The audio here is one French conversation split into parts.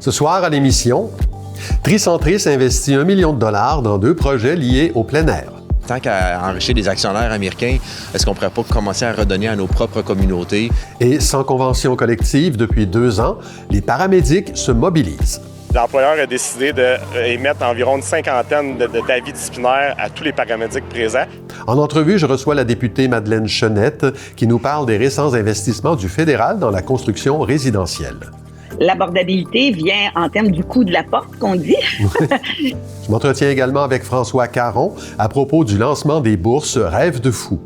Ce soir à l'émission, Tricentris investit $1 million dans 2 projets liés au plein air. Tant qu'à enrichir des actionnaires américains, est-ce qu'on ne pourrait pas commencer à redonner à nos propres communautés? Et sans convention collective depuis 2 ans, les paramédics se mobilisent. L'employeur a décidé d'émettre environ une cinquantaine d'avis disciplinaires à tous les paramédics présents. En entrevue, je reçois la députée Madeleine Chenette qui nous parle des récents investissements du fédéral dans la construction résidentielle. L'abordabilité vient en termes du coût de la porte, qu'on dit. Je m'entretiens également avec François Caron à propos du lancement des bourses Rêve de fou.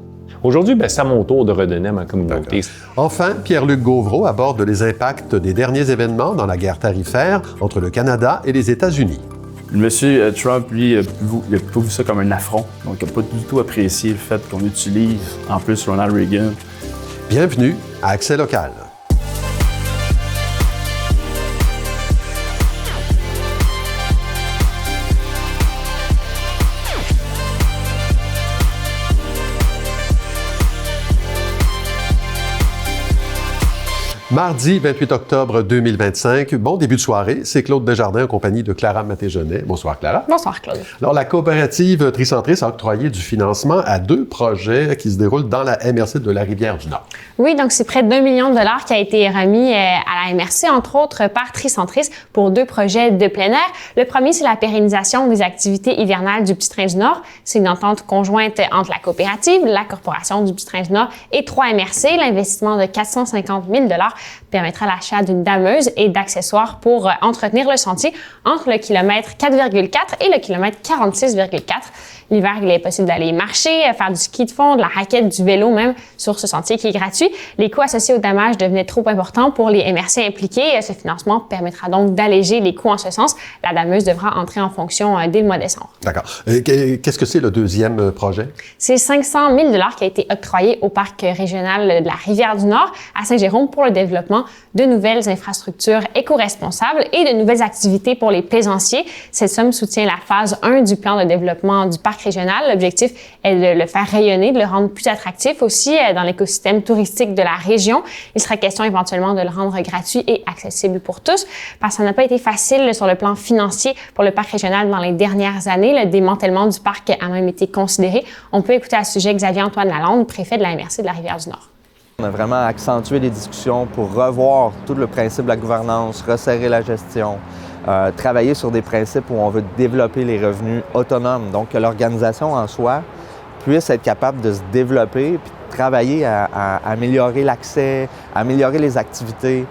Aujourd'hui, c'est à mon tour de redonner à ma communauté. Enfin, Pierre-Luc Gauvreau aborde les impacts des derniers événements dans la guerre tarifaire entre le Canada et les États-Unis. Monsieur Trump, lui, a pas vu ça comme un affront. Donc, il n'a pas du tout apprécié le fait qu'on utilise, en plus, Ronald Reagan. Bienvenue à Accès local. Mardi 28 octobre 2025, bon début de soirée, c'est Claude Desjardins en compagnie de Clara Maté-Genet. Bonsoir Clara. Bonsoir Claude. Alors la coopérative Tricentris a octroyé du financement à 2 projets qui se déroulent dans la MRC de la Rivière-du-Nord. Oui, donc c'est près de $1 million qui a été remis à la MRC, entre autres par Tricentris, pour 2 projets de plein air. Le premier, c'est la pérennisation des activités hivernales du Petit Train du Nord. C'est une entente conjointe entre la coopérative, la Corporation du Petit Train du Nord et 3 MRC. L'investissement de $450 000 permettra l'achat d'une dameuse et d'accessoires pour entretenir le sentier entre le kilomètre 4,4 et le kilomètre 46,4. L'hiver, il est possible d'aller marcher, faire du ski de fond, de la raquette, du vélo même sur ce sentier qui est gratuit. Les coûts associés au damage devenaient trop importants pour les MRC impliqués. Ce financement permettra donc d'alléger les coûts en ce sens. La dameuse devra entrer en fonction dès le mois de décembre. D'accord. Qu'est-ce que c'est le deuxième projet? C'est $500 000 qui a été octroyé au parc régional de la Rivière-du-Nord à Saint-Jérôme pour le développement de nouvelles infrastructures éco-responsables et de nouvelles activités pour les plaisanciers. Cette somme soutient la phase 1 du plan de développement du parc régional. L'objectif est de le faire rayonner, de le rendre plus attractif aussi dans l'écosystème touristique de la région. Il sera question éventuellement de le rendre gratuit et accessible pour tous, parce que ça n'a pas été facile sur le plan financier pour le parc régional dans les dernières années. Le démantèlement du parc a même été considéré. On peut écouter à ce sujet Xavier-Antoine Lalonde, préfet de la MRC de la Rivière-du-Nord. On a vraiment accentué les discussions pour revoir tout le principe de la gouvernance, resserrer la gestion, travailler sur des principes où on veut développer les revenus autonomes. Donc, que l'organisation en soi puisse être capable de se développer puis de travailler à améliorer l'accès, améliorer les activités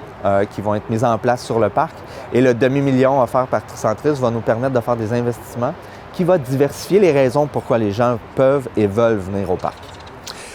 qui vont être mises en place sur le parc. Et le demi-million offert par Tricentris va nous permettre de faire des investissements qui vont diversifier les raisons pourquoi les gens peuvent et veulent venir au parc.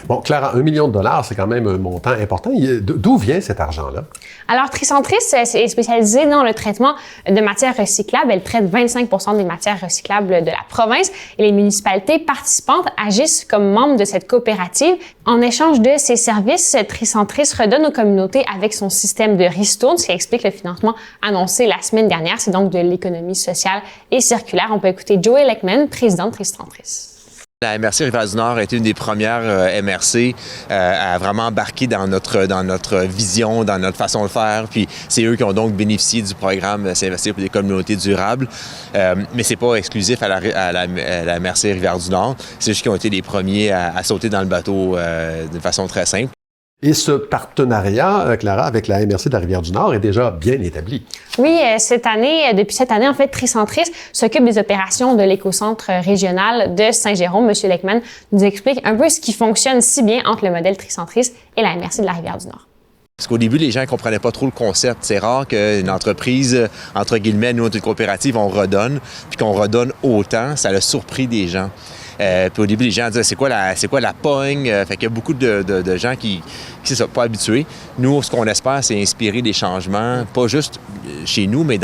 Bon, Clara, $1 million, c'est quand même un montant important. D'où vient cet argent-là? Alors, Tricentris est spécialisée dans le traitement de matières recyclables. Elle traite 25 % des matières recyclables de la province et les municipalités participantes agissent comme membres de cette coopérative. En échange de ces services, Tricentris redonne aux communautés avec son système de ristourne, ce qui explique le financement annoncé la semaine dernière. C'est donc de l'économie sociale et circulaire. On peut écouter Joey Leckman, président de Tricentris. La MRC Rivière-du-Nord a été une des premières MRC à vraiment embarquer dans notre vision, dans notre façon de faire. Puis c'est eux qui ont donc bénéficié du programme S'investir pour des communautés durables. Mais c'est pas exclusif à la MRC Rivière-du-Nord. C'est juste qu'ils ont été les premiers à sauter dans le bateau de façon très simple. Et ce partenariat, Clara, avec la MRC de la Rivière-du-Nord est déjà bien établi. Oui, depuis cette année, en fait, Tricentris s'occupe des opérations de l'écocentre régional de Saint-Jérôme. Monsieur Leckman nous explique un peu ce qui fonctionne si bien entre le modèle Tricentris et la MRC de la Rivière-du-Nord. Parce qu'au début, les gens ne comprenaient pas trop le concept. C'est rare qu'une entreprise, entre guillemets, nous, une coopérative, on redonne, puis qu'on redonne autant. Ça a surpris des gens. Puis au début, les gens disaient c'est quoi la pogne? Fait qu'il y a beaucoup de gens qui ne sont pas habitués. Nous, ce qu'on espère, c'est inspirer des changements, pas juste chez nous, mais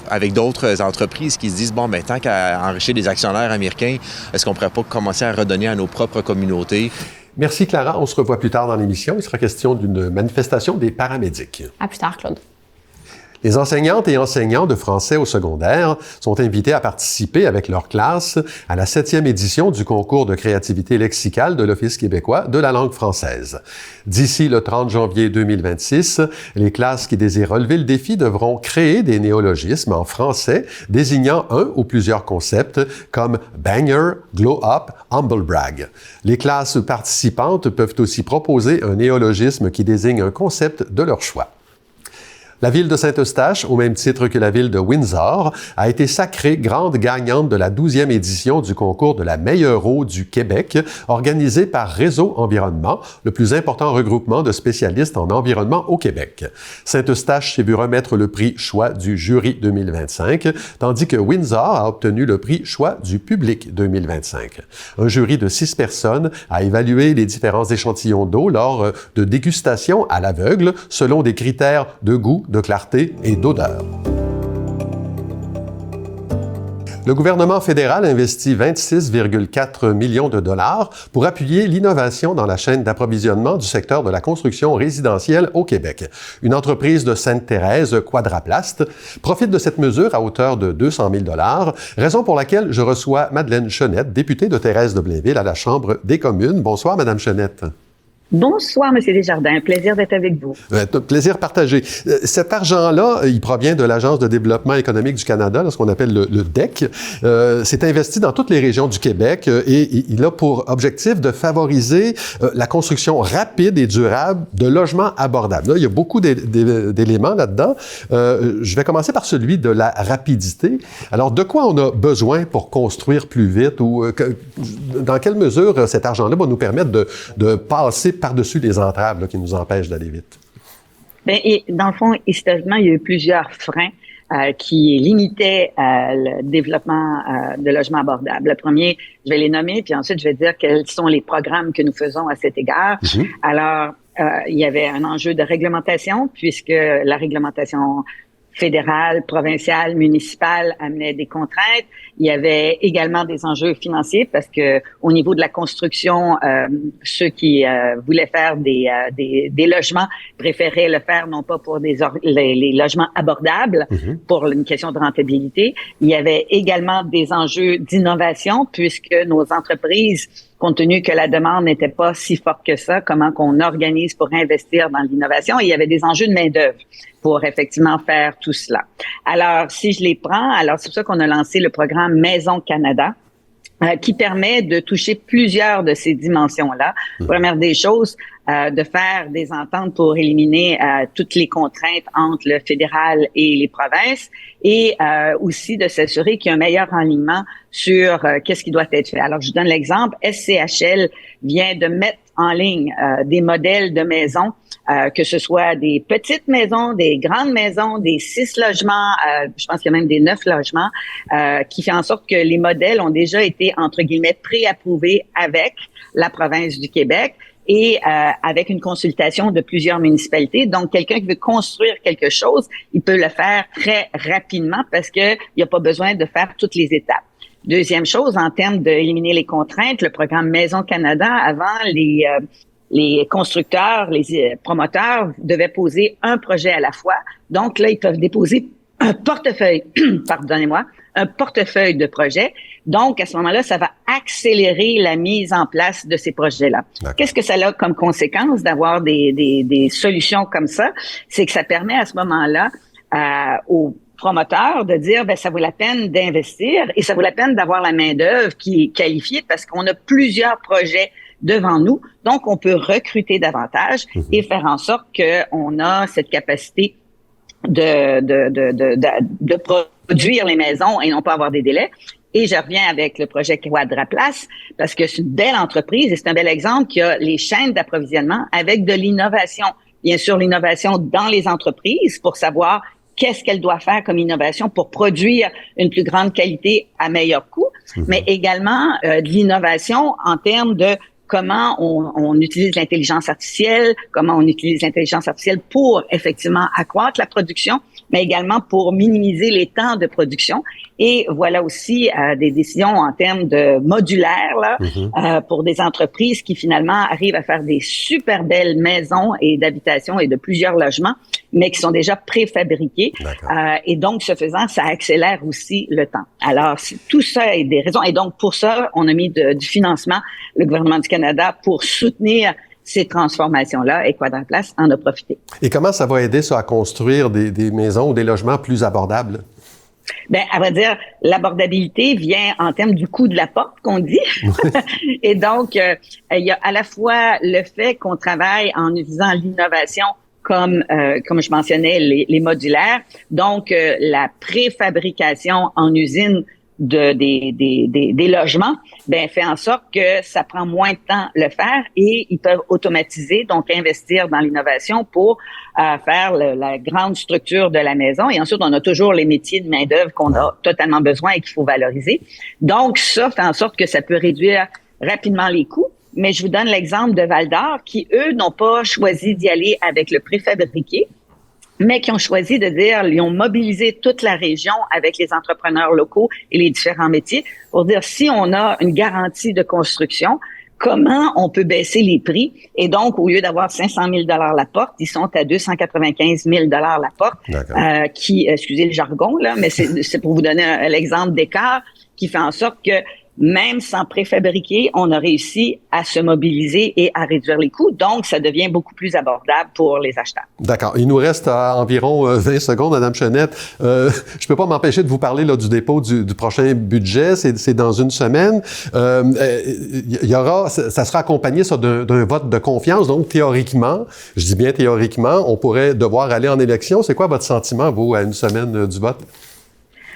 avec d'autres entreprises qui se disent bon, tant qu'à enrichir des actionnaires américains, est-ce qu'on ne pourrait pas commencer à redonner à nos propres communautés? Merci Clara. On se revoit plus tard dans l'émission. Il sera question d'une manifestation des paramédics. À plus tard, Claude. Les enseignantes et enseignants de français au secondaire sont invités à participer avec leur classe à la 7e édition du concours de créativité lexicale de l'Office québécois de la langue française. D'ici le 30 janvier 2026, les classes qui désirent relever le défi devront créer des néologismes en français désignant un ou plusieurs concepts comme banger, glow up, humble brag. Les classes participantes peuvent aussi proposer un néologisme qui désigne un concept de leur choix. La ville de Saint-Eustache, au même titre que la ville de Windsor, a été sacrée grande gagnante de la 12e édition du concours de la meilleure eau du Québec, organisé par Réseau Environnement, le plus important regroupement de spécialistes en environnement au Québec. Saint-Eustache s'est vu remettre le prix Choix du jury 2025, tandis que Windsor a obtenu le prix Choix du public 2025. Un jury de 6 personnes a évalué les différents échantillons d'eau lors de dégustations à l'aveugle selon des critères de goût, de clarté et d'odeur. Le gouvernement fédéral investit 26,4 millions de dollars pour appuyer l'innovation dans la chaîne d'approvisionnement du secteur de la construction résidentielle au Québec. Une entreprise de Sainte-Thérèse, Quadraplast, profite de cette mesure à hauteur de 200 000 dollars, raison pour laquelle je reçois Madeleine Chenette, députée de Thérèse de Blainville à la Chambre des communes. Bonsoir, Madame Chenette. Bonsoir, M. Desjardins. Plaisir d'être avec vous. Plaisir partagé. Cet argent-là, il provient de l'Agence de développement économique du Canada, ce qu'on appelle le DEC. C'est investi dans toutes les régions du Québec et il a pour objectif de favoriser la construction rapide et durable de logements abordables. Là, il y a beaucoup d'éléments là-dedans. Je vais commencer par celui de la rapidité. Alors, de quoi on a besoin pour construire plus vite ou dans quelle mesure cet argent-là va nous permettre de passer par-dessus les entraves là, qui nous empêchent d'aller vite? Bien, et dans le fond, historiquement, il y a eu plusieurs freins qui limitaient le développement de logements abordables. Le premier, je vais les nommer, puis ensuite, je vais dire quels sont les programmes que nous faisons à cet égard. Mm-hmm. Alors, il y avait un enjeu de réglementation, puisque la réglementation fédérale, provinciale, municipale amenait des contraintes. Il y avait également des enjeux financiers parce que au niveau de la construction, ceux qui voulaient faire des logements préféraient le faire non pas pour les logements abordables, pour une question de rentabilité. Il y avait également des enjeux d'innovation puisque nos entreprises, compte tenu que la demande n'était pas si forte que ça, comment qu'on organise pour investir dans l'innovation. Et il y avait des enjeux de main-d'œuvre pour effectivement faire tout cela. Alors, si je les prends, alors c'est pour ça qu'on a lancé le programme Maison Canada, qui permet de toucher plusieurs de ces dimensions-là. Première des choses, de faire des ententes pour éliminer toutes les contraintes entre le fédéral et les provinces et aussi de s'assurer qu'il y a un meilleur alignement sur qu'est-ce qui doit être fait. Alors, je donne l'exemple. SCHL vient de mettre en ligne des modèles de maisons, que ce soit des petites maisons, des grandes maisons, des 6 logements, je pense qu'il y a même des 9 logements, qui fait en sorte que les modèles ont déjà été, entre guillemets, pré-approuvés avec la province du Québec et avec une consultation de plusieurs municipalités. Donc, quelqu'un qui veut construire quelque chose, il peut le faire très rapidement parce qu'il n'y a pas besoin de faire toutes les étapes. Deuxième chose, en termes d'éliminer les contraintes, le programme Maison Canada, avant, les constructeurs, les promoteurs devaient poser un projet à la fois. Donc là, ils peuvent déposer un portefeuille, pardonnez-moi, un portefeuille de projets. Donc, à ce moment-là, ça va accélérer la mise en place de ces projets-là. D'accord. Qu'est-ce que ça a comme conséquence d'avoir des solutions comme ça? C'est que ça permet à ce moment-là aux promoteurs de dire, ben ça vaut la peine d'investir et ça vaut la peine d'avoir la main-d'œuvre qui est qualifiée parce qu'on a plusieurs projets devant nous. Donc, on peut recruter davantage et faire en sorte qu'on a cette capacité de produire les maisons et non pas avoir des délais. Et je reviens avec le projet Quadraplast parce que c'est une belle entreprise et c'est un bel exemple qui a les chaînes d'approvisionnement avec de l'innovation. Bien sûr, l'innovation dans les entreprises pour savoir qu'est-ce qu'elle doit faire comme innovation pour produire une plus grande qualité à meilleur coût, mais également de l'innovation en termes de comment on utilise l'intelligence artificielle, comment on utilise l'intelligence artificielle pour effectivement accroître la production, mais également pour minimiser les temps de production. Et voilà aussi des décisions en termes de modulaire là, pour des entreprises qui finalement arrivent à faire des super belles maisons et d'habitation et de plusieurs logements mais qui sont déjà préfabriqués. Et donc, ce faisant, ça accélère aussi le temps. Alors, tout ça est des raisons. Et donc, pour ça, on a mis du financement, le gouvernement du Canada, pour soutenir ces transformations-là, et Quadra-Place en a profité. Et comment ça va aider ça à construire des maisons ou des logements plus abordables? Ben, à vrai dire, l'abordabilité vient en termes du coût de la porte, qu'on dit. Et donc, il y a à la fois le fait qu'on travaille en utilisant l'innovation comme je mentionnais, les modulaires. Donc, la préfabrication en usine des logements, ben fait en sorte que ça prend moins de temps le faire et ils peuvent automatiser, donc investir dans l'innovation pour faire la grande structure de la maison. Et ensuite, on a toujours les métiers de main-d'œuvre qu'on a totalement besoin et qu'il faut valoriser. Donc, ça fait en sorte que ça peut réduire rapidement les coûts. Mais je vous donne l'exemple de Val-d'Or qui, eux, n'ont pas choisi d'y aller avec le préfabriqué, mais qui ont choisi de dire, ils ont mobilisé toute la région avec les entrepreneurs locaux et les différents métiers pour dire, si on a une garantie de construction, comment on peut baisser les prix? Et donc, au lieu d'avoir 500 000 la porte, ils sont à 295 000 la porte, excusez le jargon, là, mais c'est pour vous donner l'exemple d'écart qui fait en sorte que même sans préfabriquer, on a réussi à se mobiliser et à réduire les coûts. Donc, ça devient beaucoup plus abordable pour les acheteurs. D'accord. Il nous reste environ 20 secondes, Mme Chenette. Je peux pas m'empêcher de vous parler là, du dépôt du prochain budget. C'est dans une semaine. Ça sera accompagné ça, d'un vote de confiance. Donc, théoriquement, je dis bien théoriquement, on pourrait devoir aller en élection. C'est quoi votre sentiment, vous, à une semaine du vote?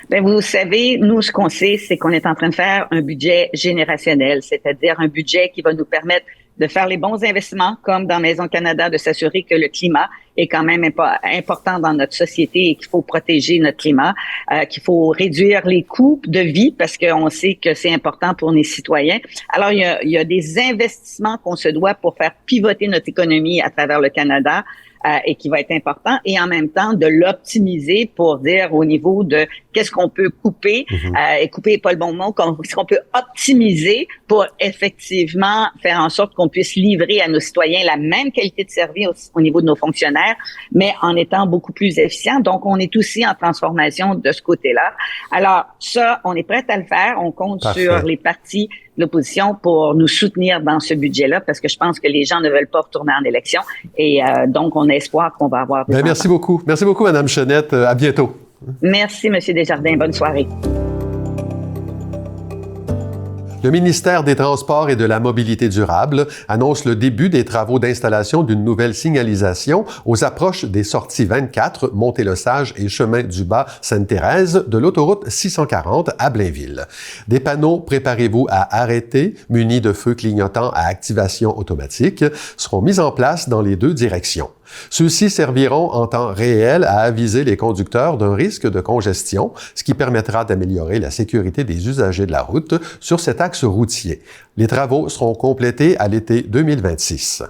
Ben, vous savez, nous, ce qu'on sait, c'est qu'on est en train de faire un budget générationnel, c'est-à-dire un budget qui va nous permettre de faire les bons investissements, comme dans Maison Canada, de s'assurer que le climat est quand même important dans notre société et qu'il faut protéger notre climat, qu'il faut réduire les coûts de vie parce qu'on sait que c'est important pour les citoyens. Alors, il y a des investissements qu'on se doit pour faire pivoter notre économie à travers le Canada. Et qui va être important, et en même temps de l'optimiser pour dire au niveau de qu'est-ce qu'on peut couper, et couper n'est pas le bon mot, qu'est-ce qu'on peut optimiser pour effectivement faire en sorte qu'on puisse livrer à nos citoyens la même qualité de service au niveau de nos fonctionnaires, mais en étant beaucoup plus efficient. Donc, on est aussi en transformation de ce côté-là. Alors, ça, on est prêt à le faire. On compte sur les partis de l'opposition pour nous soutenir dans ce budget-là, parce que je pense que les gens ne veulent pas retourner en élection. Et donc, on a espoir qu'on va avoir des merci beaucoup. Merci beaucoup, Mme Chenette. À bientôt. Merci, M. Desjardins. Bonne soirée. Le ministère des Transports et de la Mobilité durable annonce le début des travaux d'installation d'une nouvelle signalisation aux approches des sorties 24, Montée-le-Sage et Chemin du Bas Sainte-Thérèse de l'autoroute 640 à Blainville. Des panneaux « Préparez-vous à arrêter » munis de feux clignotants à activation automatique seront mis en place dans les deux directions. Ceux-ci serviront en temps réel à aviser les conducteurs d'un risque de congestion, ce qui permettra d'améliorer la sécurité des usagers de la route sur cet axe routier. Les travaux seront complétés à l'été 2026.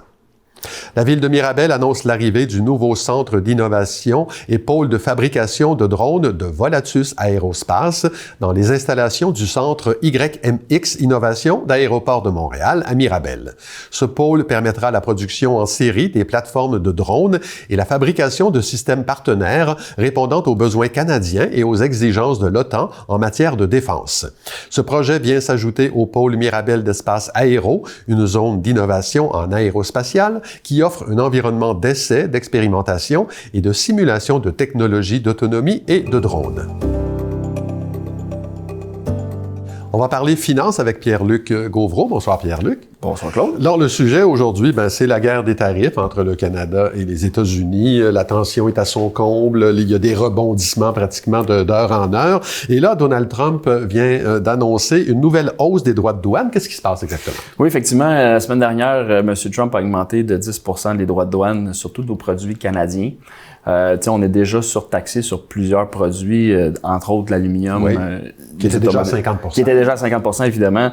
La ville de Mirabel annonce l'arrivée du nouveau centre d'innovation et pôle de fabrication de drones de Volatus Aérospace dans les installations du centre YMX Innovation d'Aéroport de Montréal à Mirabel. Ce pôle permettra la production en série des plateformes de drones et la fabrication de systèmes partenaires répondant aux besoins canadiens et aux exigences de l'OTAN en matière de défense. Ce projet vient s'ajouter au pôle Mirabel d'Espace Aéro, une zone d'innovation en aérospatiale qui offre un environnement d'essai, d'expérimentation et de simulation de technologies d'autonomie et de drones. On va parler finances avec Pierre-Luc Gauvreau. Bonsoir Pierre-Luc. Bonsoir Claude. Alors le sujet aujourd'hui, c'est la guerre des tarifs entre le Canada et les États-Unis. La tension est à son comble. Il y a des rebondissements pratiquement d'heure en heure. Et là, Donald Trump vient d'annoncer une nouvelle hausse des droits de douane. Qu'est-ce qui se passe exactement? Oui, effectivement, la semaine dernière, M. Trump a augmenté de 10 % les droits de douane sur tous nos produits canadiens. On est déjà surtaxé sur plusieurs produits, entre autres l'aluminium. Oui, qui était déjà à 50 %. Qui était déjà à 50 %, évidemment.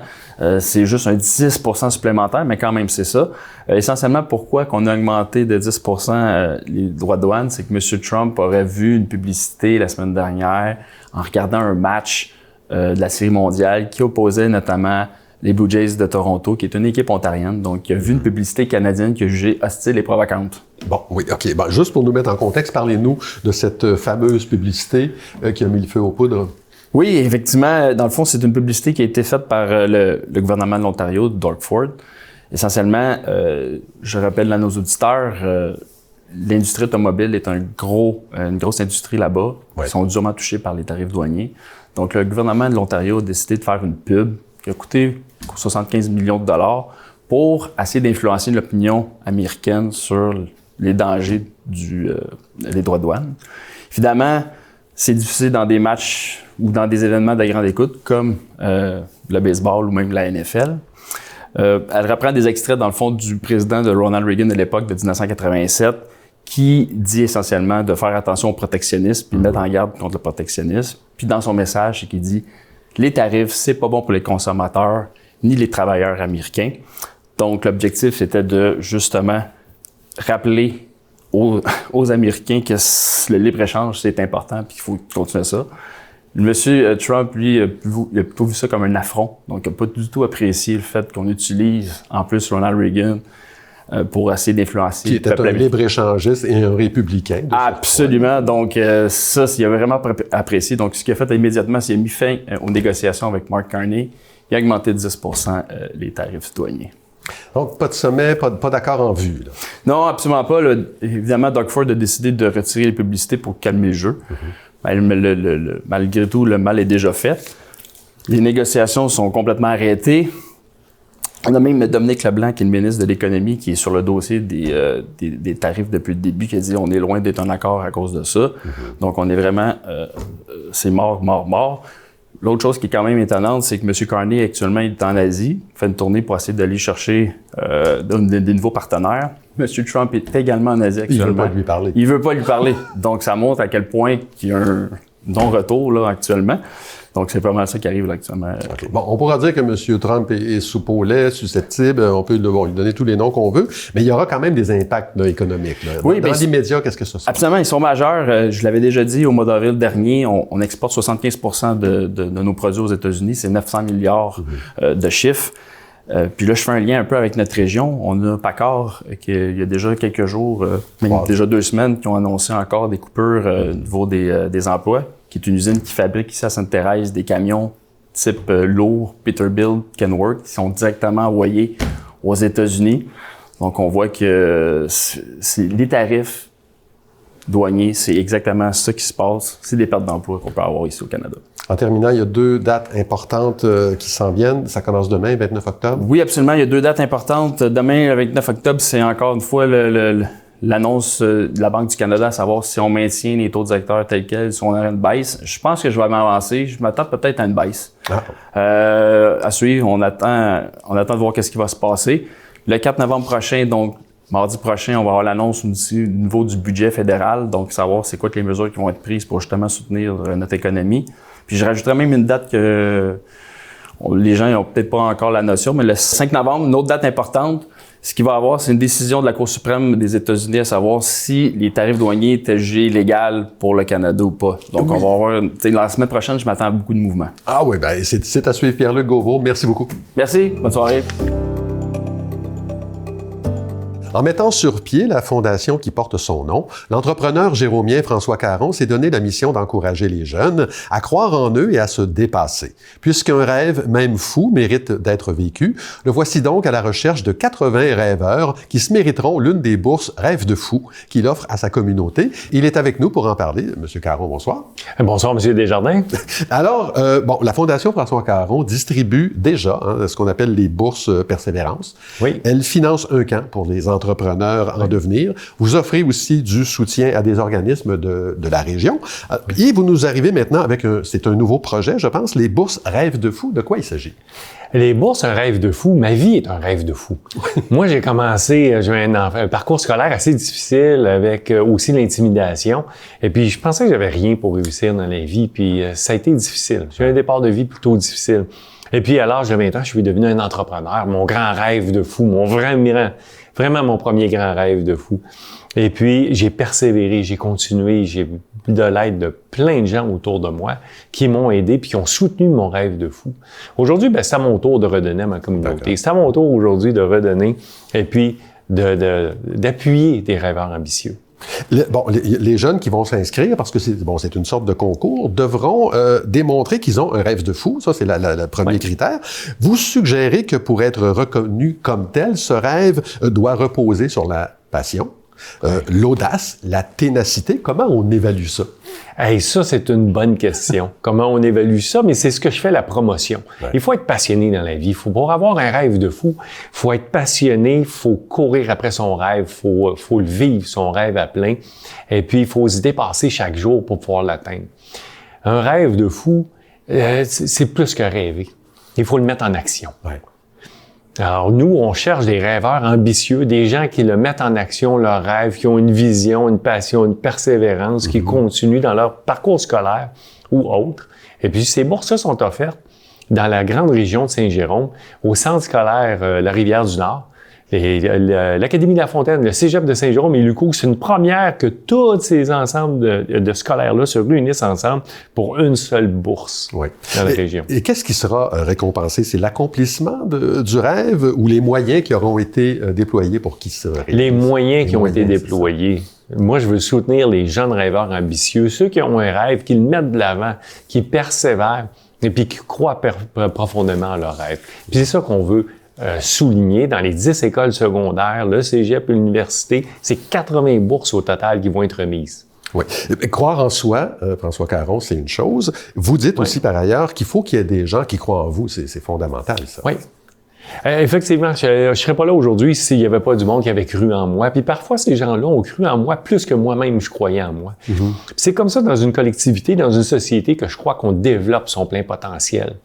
C'est juste un 10 % supplémentaire, mais quand même, c'est ça. Essentiellement, pourquoi qu'on a augmenté de 10 % les droits de douane, c'est que M. Trump aurait vu une publicité la semaine dernière en regardant un match de la Série mondiale qui opposait notamment les Blue Jays de Toronto, qui est une équipe ontarienne, donc qui a vu une publicité canadienne qui a jugé hostile et provocante. Bon, oui, OK. Bon, juste pour nous mettre en contexte, parlez-nous de cette fameuse publicité qui a mis le feu aux poudres. Oui, effectivement, dans le fond, c'est une publicité qui a été faite par le gouvernement de l'Ontario, Doug Ford. Essentiellement, je rappelle à nos auditeurs, l'industrie automobile est une grosse industrie là-bas. Ouais. Ils sont durement touchés par les tarifs douaniers. Donc, le gouvernement de l'Ontario a décidé de faire une pub qui a coûté 75 millions de dollars pour essayer d'influencer l'opinion américaine sur les dangers des droits de douane. Évidemment, c'est difficile dans des matchs ou dans des événements de grande écoute comme le baseball ou même la NFL. Elle reprend des extraits, dans le fond, du président de Ronald Reagan de l'époque de 1987 qui dit essentiellement de faire attention au protectionnisme puis de mettre en garde contre le protectionnisme. Puis dans son message, c'est qu'il dit « Les tarifs, c'est pas bon pour les consommateurs ni les travailleurs américains. » Donc, l'objectif, c'était de, justement, rappeler aux Américains que le libre-échange, c'est important puis qu'il faut continuer ça. Monsieur Trump, lui, il a plutôt vu ça comme un affront. Donc, il n'a pas du tout apprécié le fait qu'on utilise, en plus, Ronald Reagan pour essayer d'influencer le peuple américain. Qui était un libre-échangiste et un républicain. Absolument. Donc, ça, il a vraiment apprécié. Donc, ce qu'il a fait immédiatement, c'est qu'il a mis fin aux négociations avec Mark Carney. Il a augmenté de 10% les tarifs douaniers. Donc, pas de sommet, pas d'accord en vue, là. Non, absolument pas. Là. Évidemment, Doug Ford a décidé de retirer les publicités pour calmer le jeu. Malgré tout, le mal est déjà fait. Les négociations sont complètement arrêtées. On a même Dominique Leblanc, qui est le ministre de l'Économie, qui est sur le dossier des tarifs depuis le début, qui a dit on est loin d'être en accord à cause de ça. Donc, on est vraiment... c'est mort. L'autre chose qui est quand même étonnante, c'est que M. Carney, actuellement, il est en Asie, fait une tournée pour essayer d'aller chercher des nouveaux partenaires. M. Trump est également en Asie actuellement. Il veut pas lui parler. Il veut pas lui parler. Donc, ça montre à quel point il y a un non-retour là actuellement. Donc, c'est pas mal ça qui arrive là actuellement. Okay. Bon, on pourra dire que M. Trump est sous au lait, susceptible, on peut lui donner tous les noms qu'on veut, mais il y aura quand même des impacts là, économiques. Là. Oui, dans l'immédiat, qu'est-ce que ça sera? Absolument, ils sont majeurs. Je l'avais déjà dit au mois d'avril dernier, on exporte 75% de nos produits aux États-Unis, c'est 900 milliards de chiffres. Puis là, je fais un lien un peu avec notre région. On a PACCAR, il y a déjà quelques jours, même déjà 2 semaines, qui ont annoncé encore des coupures au niveau des emplois, qui est une usine qui fabrique ici à Sainte-Thérèse des camions type lourd, Peterbilt, Kenworth, qui sont directement envoyés aux États-Unis. Donc, on voit que les tarifs douaniers, c'est exactement ça qui se passe. C'est des pertes d'emploi qu'on peut avoir ici au Canada. En terminant, il y a 2 dates importantes qui s'en viennent. Ça commence demain, le 29 octobre. Oui, absolument. Il y a 2 dates importantes. Demain, le 29 octobre, c'est encore une fois l'annonce de la Banque du Canada à savoir si on maintient les taux directeurs tels quels, si on a une baisse. Je pense que je vais m'avancer. Je m'attends peut-être à une baisse. À suivre, on attend de voir qu'est-ce qui va se passer. Le 4 novembre prochain, donc mardi prochain, on va avoir l'annonce aussi au niveau du budget fédéral, donc savoir c'est quoi que les mesures qui vont être prises pour justement soutenir notre économie. Puis je rajouterais même une date que les gens n'ont peut-être pas encore la notion, mais le 5 novembre, une autre date importante, ce qu'il va y avoir, c'est une décision de la Cour suprême des États-Unis à savoir si les tarifs douaniers étaient jugés illégaux pour le Canada ou pas. Donc, on va avoir, la semaine prochaine, je m'attends à beaucoup de mouvements. Ah oui, bien, c'est à suivre. Pierre-Luc Gauvreau, merci beaucoup. Merci, bonne soirée. En mettant sur pied la fondation qui porte son nom, l'entrepreneur jérômien François Caron s'est donné la mission d'encourager les jeunes à croire en eux et à se dépasser. Puisqu'un rêve, même fou, mérite d'être vécu, le voici donc à la recherche de 80 rêveurs qui se mériteront l'une des bourses Rêve de fou qu'il offre à sa communauté. Il est avec nous pour en parler. Monsieur Caron, bonsoir. Bonsoir, Monsieur Desjardins. Alors, la Fondation François Caron distribue déjà ce qu'on appelle les bourses Persévérance. Oui. Elle finance un camp pour les entrepreneurs en devenir. Vous offrez aussi du soutien à des organismes de la région. Et vous nous arrivez maintenant avec c'est un nouveau projet, je pense, les bourses Rêve de fou. De quoi il s'agit? Les bourses, un rêve de fou. Ma vie est un rêve de fou. Moi, j'ai un parcours scolaire assez difficile avec aussi l'intimidation. Et puis, je pensais que j'avais rien pour réussir dans la vie. Puis, ça a été difficile. J'ai eu un départ de vie plutôt difficile. Et puis, à l'âge de 20 ans, je suis devenu un entrepreneur. Mon grand rêve de fou, vraiment mon premier grand rêve de fou. Et puis, j'ai persévéré, j'ai continué, j'ai eu de l'aide de plein de gens autour de moi qui m'ont aidé puis qui ont soutenu mon rêve de fou. Aujourd'hui, c'est à mon tour de redonner à ma communauté. C'est à mon tour aujourd'hui de redonner et puis d'appuyer des rêveurs ambitieux. Les jeunes qui vont s'inscrire, parce que c'est une sorte de concours, devront démontrer qu'ils ont un rêve de fou. Ça, c'est le premier critère. Vous suggérez que pour être reconnu comme tel, ce rêve doit reposer sur la passion, l'audace, la ténacité. Comment on évalue ça? Hey, ça, c'est une bonne question. Comment on évalue ça? Mais c'est ce que je fais la promotion. Ouais. Il faut être passionné dans la vie. Pour avoir un rêve de fou, il faut être passionné, il faut courir après son rêve, il faut le vivre, son rêve à plein. Et puis, il faut se dépasser chaque jour pour pouvoir l'atteindre. Un rêve de fou, c'est plus que rêver. Il faut le mettre en action. Ouais. Alors, nous, on cherche des rêveurs ambitieux, des gens qui le mettent en action, leurs rêves, qui ont une vision, une passion, une persévérance, qui continuent dans leur parcours scolaire ou autre. Et puis, ces bourses sont offertes dans la grande région de Saint-Jérôme, au centre scolaire La Rivière-du-Nord. Et l'Académie de la Fontaine, le Cégep de Saint-Jérôme et l'UQOO, c'est une première que tous ces ensembles de scolaires-là se réunissent ensemble pour une seule bourse dans la région. Et qu'est-ce qui sera récompensé? C'est l'accomplissement du rêve ou les moyens qui auront été déployés pour qu'ils se réalisent? Les moyens qui ont été déployés. Moi, je veux soutenir les jeunes rêveurs ambitieux, ceux qui ont un rêve, qui le mettent de l'avant, qui persévèrent et puis qui croient profondément à leur rêve. Puis c'est ça qu'on veut souligner dans les 10 écoles secondaires, le cégep et l'université, c'est 80 bourses au total qui vont être remises. Oui. Croire en soi, François Caron, c'est une chose. Vous dites aussi par ailleurs qu'il faut qu'il y ait des gens qui croient en vous. C'est fondamental, ça. Oui. Effectivement, je ne serais pas là aujourd'hui s'il n'y avait pas du monde qui avait cru en moi. Puis parfois, ces gens-là ont cru en moi plus que moi-même je croyais en moi. C'est comme ça dans une collectivité, dans une société, que je crois qu'on développe son plein potentiel.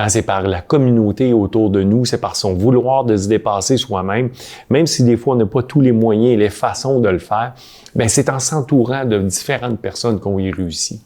C'est par la communauté autour de nous, c'est par son vouloir de se dépasser soi-même. Même si des fois on n'a pas tous les moyens et les façons de le faire, bien, c'est en s'entourant de différentes personnes qu'on y réussit.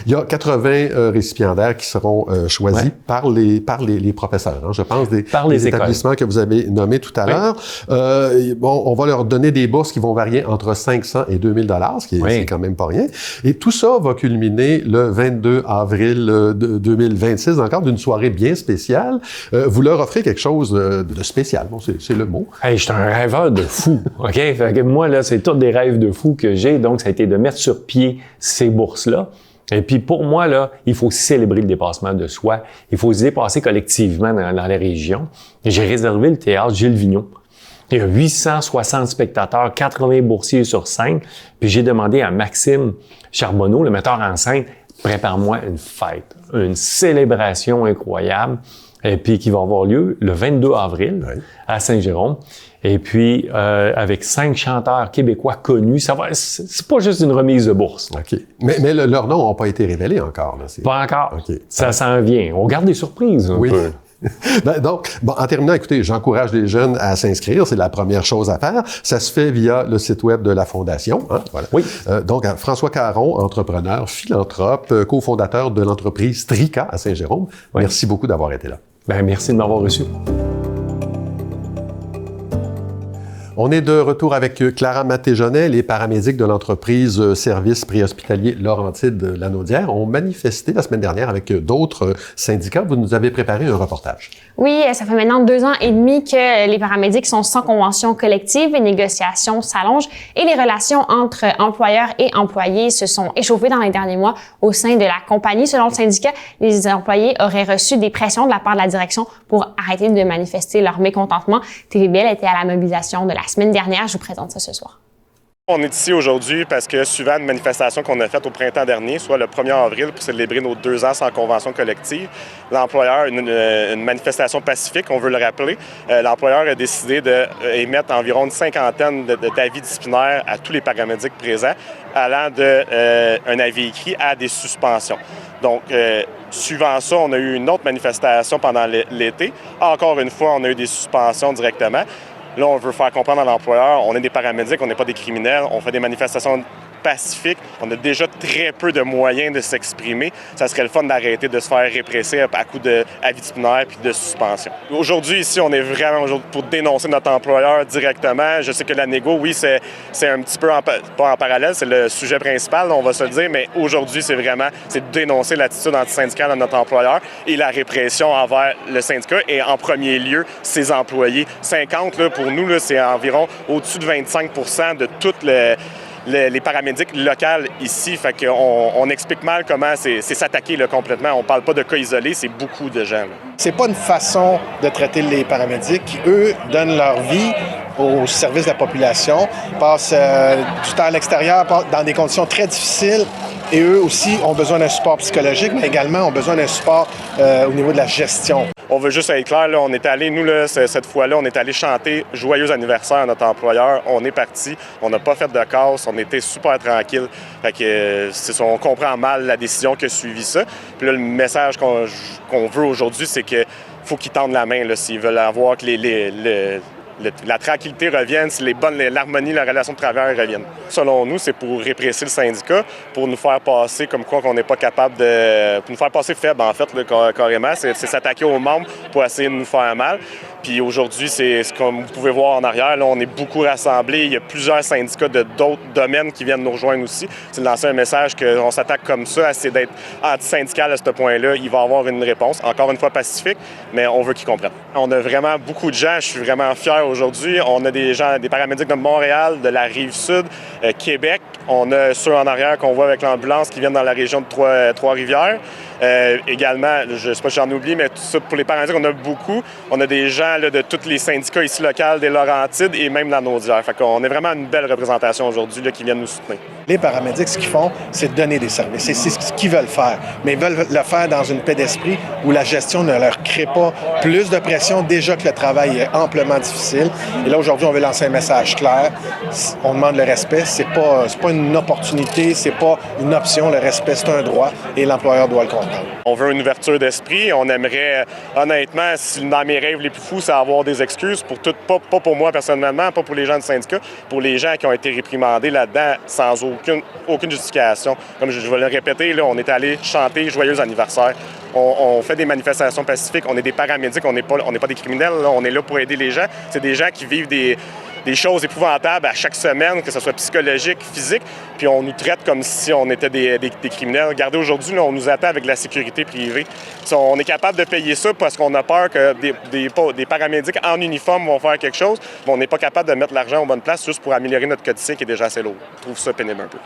Il y a 80 récipiendaires qui seront choisis par les professeurs, hein, je pense, des établissements que vous avez nommés tout à l'heure. On va leur donner des bourses qui vont varier entre 500 et 2000 $, ce qui est c'est quand même pas rien. Et tout ça va culminer le 22 avril 2026, encore d'une soirée bien spéciale. Vous leur offrez quelque chose de spécial. Bon, c'est le mot. Hey, je suis un rêveur de fou, OK? Fait que moi, là, c'est tous des rêves de fou que j'ai. Donc, ça a été de mettre sur pied ces bourses-là. Et puis, pour moi, là, il faut célébrer le dépassement de soi. Il faut se dépasser collectivement dans la région. Et j'ai réservé le théâtre Gilles Vigneault. Il y a 860 spectateurs, 80 boursiers sur scène. Puis, j'ai demandé à Maxime Charbonneau, le metteur en scène, prépare-moi une fête, une célébration incroyable, et puis qui va avoir lieu le 22 avril à Saint-Jérôme. Et puis, avec 5 chanteurs québécois connus, c'est pas juste une remise de bourse. OK. Mais leurs noms n'ont pas été révélés encore. Là. Pas encore. Okay. Ça s'en vient. On garde des surprises un peu. Donc, en terminant, écoutez, j'encourage les jeunes à s'inscrire. C'est la première chose à faire. Ça se fait via le site web de la Fondation. Hein, voilà. Oui. Donc, François Caron, entrepreneur, philanthrope, cofondateur de l'entreprise Trica à Saint-Jérôme. Oui. Merci beaucoup d'avoir été là. Bien, merci de m'avoir reçu. On est de retour avec Clara Maté-Jonet. Les paramédics de l'entreprise Services préhospitaliers Laurentides-Lanaudière ont manifesté la semaine dernière avec d'autres syndicats. Vous nous avez préparé un reportage. Oui, ça fait maintenant 2 ans et demi que les paramédics sont sans convention collective. Les négociations s'allongent et les relations entre employeurs et employés se sont échauffées dans les derniers mois au sein de la compagnie. Selon le syndicat, les employés auraient reçu des pressions de la part de la direction pour arrêter de manifester leur mécontentement. TVBL était à la mobilisation de la semaine dernière. Je vous présente ça ce soir. On est ici aujourd'hui parce que, suivant une manifestation qu'on a faite au printemps dernier, soit le 1er avril, pour célébrer nos 2 ans sans convention collective, l'employeur, une manifestation pacifique, on veut le rappeler, l'employeur a décidé d'émettre environ une cinquantaine d'avis disciplinaires à tous les paramédics présents, allant d'un avis écrit à des suspensions. Donc, suivant ça, on a eu une autre manifestation pendant l'été. Encore une fois, on a eu des suspensions directement. Là, on veut faire comprendre à l'employeur, on est des paramédics, on n'est pas des criminels, on fait des manifestations pacifique. On a déjà très peu de moyens de s'exprimer. Ça serait le fun d'arrêter de se faire répresser à coup d'avis disciplinaire puis de suspension. Aujourd'hui, ici, on est vraiment pour dénoncer notre employeur directement. Je sais que la négo, oui, c'est un petit peu pas en parallèle, c'est le sujet principal, on va se le dire, mais aujourd'hui, c'est de dénoncer l'attitude antisyndicale de notre employeur et la répression envers le syndicat et en premier lieu, ses employés. 50, là, pour nous, là, c'est environ au-dessus de 25 % de toutes les paramédics locales ici. Fait qu'on explique mal comment c'est s'attaquer là, complètement. On parle pas de cas isolés, c'est beaucoup de gens. Là. C'est pas une façon de traiter les paramédics qui, eux, donnent leur vie au service de la population, passent du temps à l'extérieur, dans des conditions très difficiles. Et eux aussi ont besoin d'un support psychologique, mais également ont besoin d'un support au niveau de la gestion. On veut juste être clair, là, on est allé, nous, là, cette fois-là, on est allé chanter « Joyeux anniversaire » à notre employeur. On est parti, on n'a pas fait de casse, on était super tranquille. Fait que, on comprend mal la décision qui a suivi ça. Puis là, le message qu'on veut aujourd'hui, c'est qu'il faut qu'ils tendent la main là, s'ils veulent avoir que la tranquillité revienne, si l'harmonie, la relation de travail reviennent. Selon nous, c'est pour répresser le syndicat, pour nous faire passer comme quoi qu'on n'est pas capable pour nous faire passer faible, en fait, là, carrément. C'est s'attaquer aux membres pour essayer de nous faire mal. Puis aujourd'hui, c'est comme vous pouvez voir en arrière, là, on est beaucoup rassemblés. Il y a plusieurs syndicats de d'autres domaines qui viennent nous rejoindre aussi. C'est de lancer un message qu'on s'attaque comme ça, essayer d'être anti-syndical à ce point-là. Il va y avoir une réponse, encore une fois pacifique, mais on veut qu'ils comprennent. On a vraiment beaucoup de gens, je suis vraiment fier aujourd'hui. On a des gens, des paramédics de Montréal, de la Rive-Sud, Québec. On a ceux en arrière qu'on voit avec l'ambulance qui viennent dans la région de Trois-Rivières. Également, je ne sais pas si j'en oublie, mais tout ça, pour les paramédics, on a beaucoup. On a des gens là, de tous les syndicats ici locaux, des Laurentides et même de la Naudière. Fait qu'on a vraiment une belle représentation aujourd'hui là, qui viennent nous soutenir. Les paramédics, ce qu'ils font, c'est de donner des services. C'est ce qu'ils veulent faire. Mais ils veulent le faire dans une paix d'esprit où la gestion ne leur crée pas plus de pression, déjà que le travail est amplement difficile. Et là, aujourd'hui, on veut lancer un message clair. On demande le respect. C'est pas une opportunité, c'est pas une option. Le respect, c'est un droit et l'employeur doit le comprendre. On veut une ouverture d'esprit. On aimerait, honnêtement, si dans mes rêves les plus fous, c'est avoir des excuses pour tout, pas pour moi personnellement, pas pour les gens du syndicat, pour les gens qui ont été réprimandés là-dedans sans aucune justification. Comme je vais le répéter, là, on est allé chanter « Joyeux anniversaire ». On fait des manifestations pacifiques. On est des paramédics, on n'est pas des criminels. Là. On est là pour aider les gens. C'est des gens qui vivent des choses épouvantables à chaque semaine, que ce soit psychologique, physique, puis on nous traite comme si on était des criminels. Regardez, aujourd'hui, là, on nous attend avec de la sécurité privée. On est capable de payer ça parce qu'on a peur que des paramédics en uniforme vont faire quelque chose, mais on n'est pas capable de mettre l'argent aux bonnes places juste pour améliorer notre quotidien qui est déjà assez lourd. Je trouve ça pénible un peu.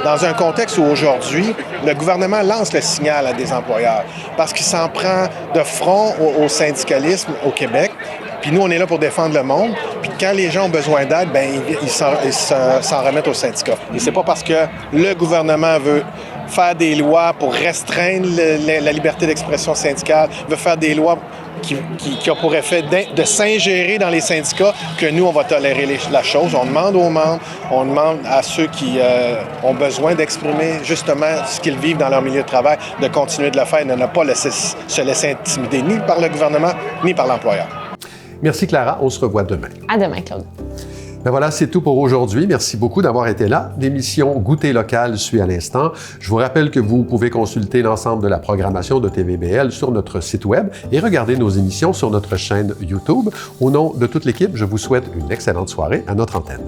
Dans un contexte où aujourd'hui, le gouvernement lance le signal à des employeurs parce qu'il s'en prend de front au syndicalisme au Québec. Puis nous, on est là pour défendre le monde. Puis quand les gens ont besoin d'aide, ils s'en remettent aux syndicats. Et c'est pas parce que le gouvernement veut faire des lois pour restreindre la liberté d'expression syndicale, veut faire des lois qui ont pour effet de s'ingérer dans les syndicats que nous, on va tolérer la chose. On demande aux membres, on demande à ceux qui ont besoin d'exprimer justement ce qu'ils vivent dans leur milieu de travail, de continuer de le faire et de ne pas se laisser intimider ni par le gouvernement, ni par l'employeur. Merci Clara, on se revoit demain. À demain, Claude. Ben voilà, c'est tout pour aujourd'hui. Merci beaucoup d'avoir été là. L'émission Goûter local suit à l'instant. Je vous rappelle que vous pouvez consulter l'ensemble de la programmation de TVBL sur notre site web et regarder nos émissions sur notre chaîne YouTube. Au nom de toute l'équipe, je vous souhaite une excellente soirée à notre antenne.